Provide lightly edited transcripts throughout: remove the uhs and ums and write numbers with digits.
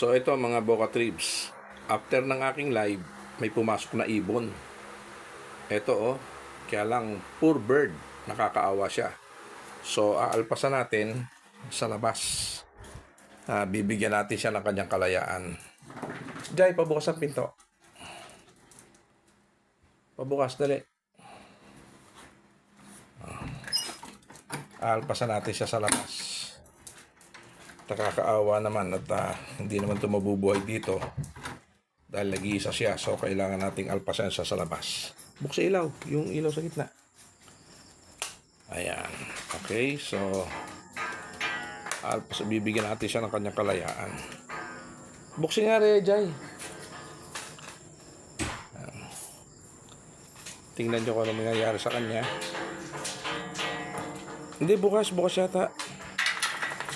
So ito mga Boca Tribs, after ng aking live, may pumasok na ibon. Ito kaya lang poor bird, nakakaawa siya. So aalpasan natin sa labas. Bibigyan natin siya ng kanyang kalayaan. Jai, pabukas ang pinto. Pabukas, dali. Aalpasan natin siya sa labas. Nakakaawa naman at hindi naman ito mabubuhay dito dahil nag-iisa siya, so kailangan nating alpasan siya sa labas. Buksan ilaw, yung ilaw sa gitna. Ayan, okay, so bibigyan natin siya ng kanyang kalayaan. Buksan nga rin, Jai. Tingnan nyo kung ano mangyayari sa kanya. Hindi, bukas yata.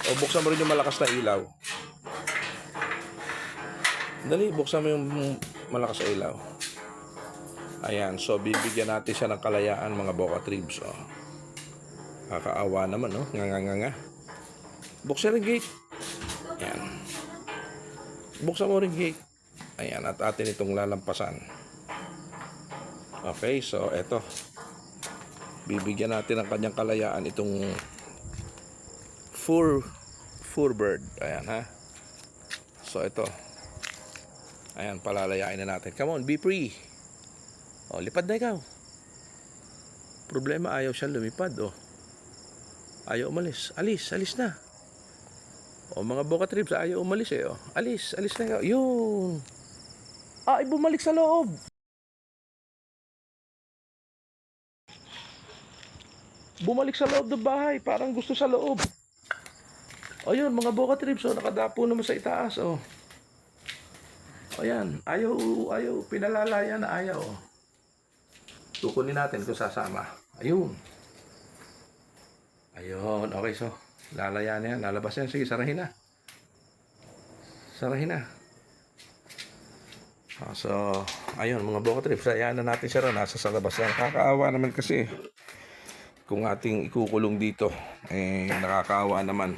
O buksan mo rin yung malakas na ilaw. Dali, buksan mo yung malakas na ilaw. Ayan, so bibigyan natin siya ng kalayaan mga Boca Tribs. Kakaawa naman, nga. Buksan rin gate. Ayan. Buksan mo rin gate. Ayan, at atin itong lalampasan. Okay, so eto. Bibigyan natin ng kanyang kalayaan itong fur bird. Ayan, ha. So ito. Ayan, palalayain na natin. Come on, be free. Lipad na ikaw. Problema, ayaw siya lumipad. Ayaw umalis. Alis na. Mga Boca Tribs, ayaw umalis Alis na ikaw. Yun. Ay, bumalik sa loob. Bumalik sa loob ng bahay. Parang gusto sa loob. Ayun, mga Boca Tribs, nakadapo naman sa itaas, Ayan, ayaw, pinalalaya na ayaw, Tukunin natin kung sasama. Ayun, okay, so, lalaya na yan, lalabas yan, sige, sarahin na. So, ayun, mga Boca Tribs, hayaan na natin siya rin, nasa sa labas yan. Nakakaawa naman kasi, kung ating ikukulong dito, nakakaawa naman.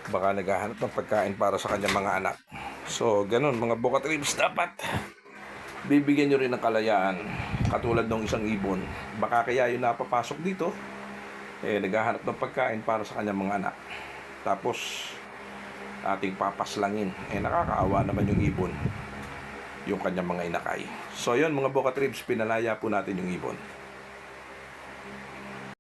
Baka naghahanap ng pagkain para sa kanyang mga anak. So, ganun mga Boca Tribs, dapat bibigyan nyo rin ng kalayaan. Katulad ng isang ibon. Baka kaya yung napapasok dito, naghahanap ng pagkain para sa kanyang mga anak. Tapos, ating papaslangin. Nakakaawa naman yung ibon, yung kanyang mga inakay. So, yun mga Boca Tribs, pinalaya po natin yung ibon.